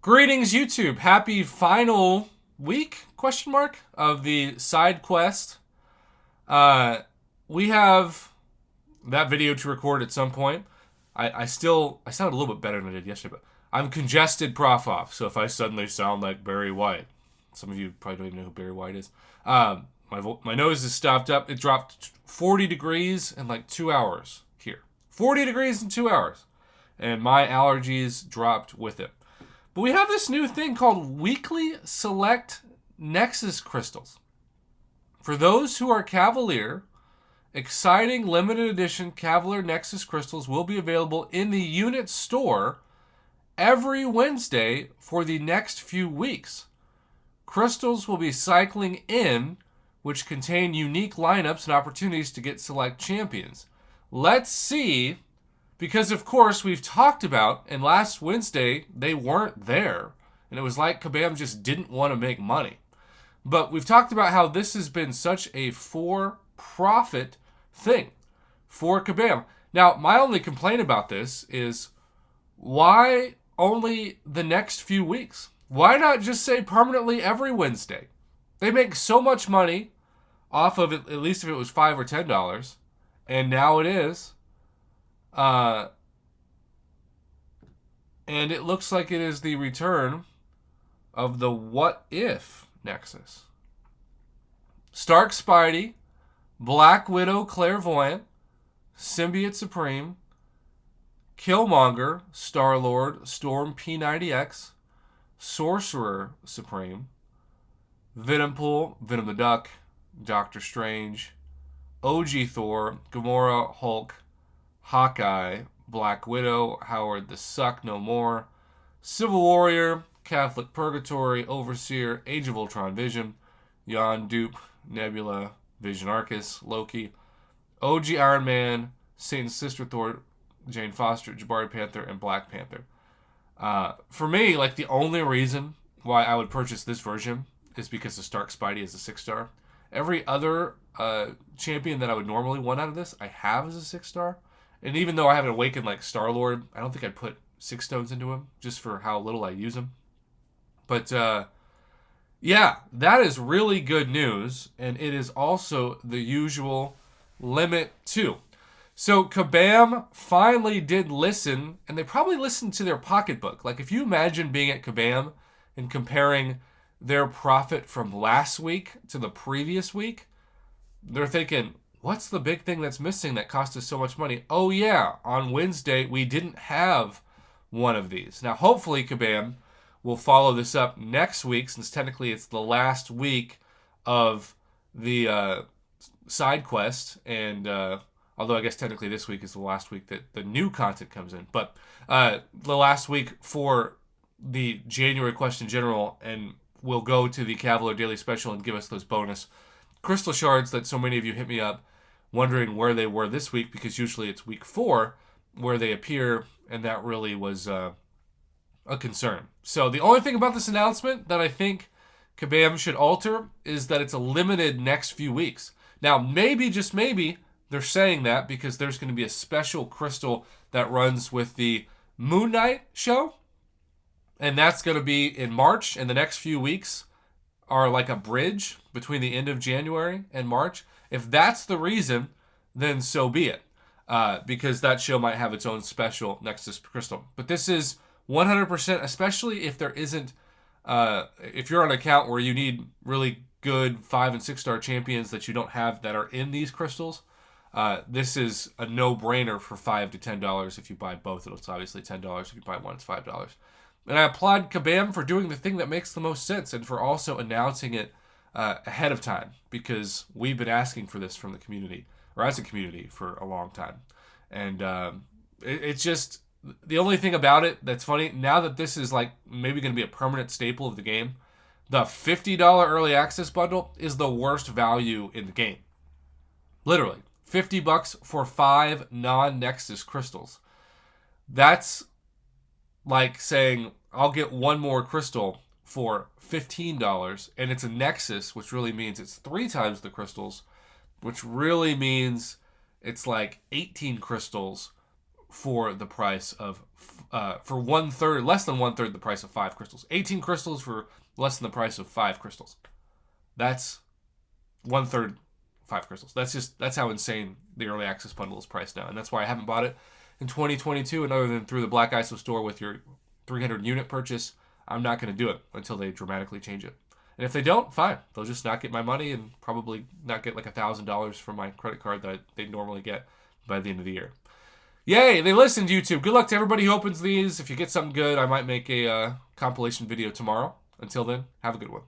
Greetings, YouTube. Happy final week, question mark, of the side quest. Uh, we have that video to record at some point. I sound a little bit better than I did yesterday, but I'm congested prof off. So if I suddenly sound like Barry White, some of you probably don't even know who Barry White is. My nose is stuffed up. It dropped 40 degrees in like 2 hours here. 40 degrees in 2 hours. And my allergies dropped with it. But we have this new thing called weekly select Nexus crystals. For those who are Cavalier, exciting limited edition Cavalier Nexus crystals will be available in the unit store every Wednesday for the next few weeks. Crystals will be cycling in, which contain unique lineups and opportunities to get select champions. Let's see, because of course we've talked about, and last Wednesday they weren't there, and it was like Kabam just didn't want to make money. But we've talked about how this has been such a for-profit thing for Kabam. Now, my only complaint about this is, why only the next few weeks? Why not just say permanently every Wednesday? They make so much money off of it, at least if it was $5 or $10, and now it is. And it looks like it is the return of the What If Nexus. Stark Spidey, Black Widow Clairvoyant, Symbiote Supreme, Killmonger, Star-Lord, Storm P90X, Sorcerer Supreme, Venompool, Venom the Duck, Doctor Strange, OG Thor, Gamora, Hulk, Hawkeye, Black Widow, Howard the Suck No More, Civil Warrior, Catholic Purgatory, Overseer, Age of Ultron Vision, Yondu, Nebula, Vision Arcus, Loki, OG Iron Man, Satan's Sister Thor, Jane Foster, Jabari Panther, and Black Panther. For me, like, the only reason why I would purchase this version is because the Stark Spidey is a 6-star. Every other champion that I would normally want out of this, I have as a 6-star. And even though I have an Awakened like Star-Lord, I don't think I'd put 6 stones into him, just for how little I use him. But, yeah, that is really good news. And it is also the usual limit, too. So Kabam finally did listen, and they probably listened to their pocketbook. Like, if you imagine being at Kabam and comparing their profit from last week to the previous week, they're thinking, what's the big thing that's missing that cost us so much money? Oh yeah, on Wednesday we didn't have one of these. Now hopefully Kabam will follow this up next week, since technically it's the last week of the side quest, and although I guess technically this week is the last week that the new content comes in, but the last week for the January quest in general, and we'll go to the Cavalier Daily Special and give us those bonus crystal shards that so many of you hit me up wondering where they were this week, because usually it's week 4 where they appear, and that really was a concern. So the only thing about this announcement that I think Kabam should alter is that it's a limited next few weeks. Now, maybe, just maybe, they're saying that because there's going to be a special crystal that runs with the Moon Knight show, and that's going to be in March, and the next few weeks are like a bridge between the end of January and March. If that's the reason, then so be it, because that show might have its own special Nexus crystal. But this is 100%, especially if there isn't, if you're on an account where you need really good 5 and 6-star champions that you don't have that are in these crystals, this is a no-brainer for $5 to $10 if you buy both. It's obviously $10 if you buy one. It's $5. And I applaud Kabam for doing the thing that makes the most sense, and for also announcing it ahead of time, because we've been asking for this from the community, or as a community, for a long time. And it's just, the only thing about it that's funny, now that this is like maybe going to be a permanent staple of the game, the $50 early access bundle is the worst value in the game. Literally, $50 for 5 non-Nexus crystals. That's like saying, I'll get one more crystal for $15, and it's a Nexus, which really means it's 3 times the crystals, which really means it's like 18 crystals for the price of for 1/3, less than 1/3 the price of 5 crystals. 18 crystals for less than the price of 5 crystals. That's 1/3 5 crystals. That's how insane the early access bundle is priced now, and that's why I haven't bought it in 2022. And other than through the Black ISO store with your 300 unit purchase, I'm not going to do it until they dramatically change it. And if they don't, fine. They'll just not get my money and probably not get like $1,000 from my credit card that they normally get by the end of the year. Yay, they listened, YouTube. Good luck to everybody who opens these. If you get something good, I might make a compilation video tomorrow. Until then, have a good one.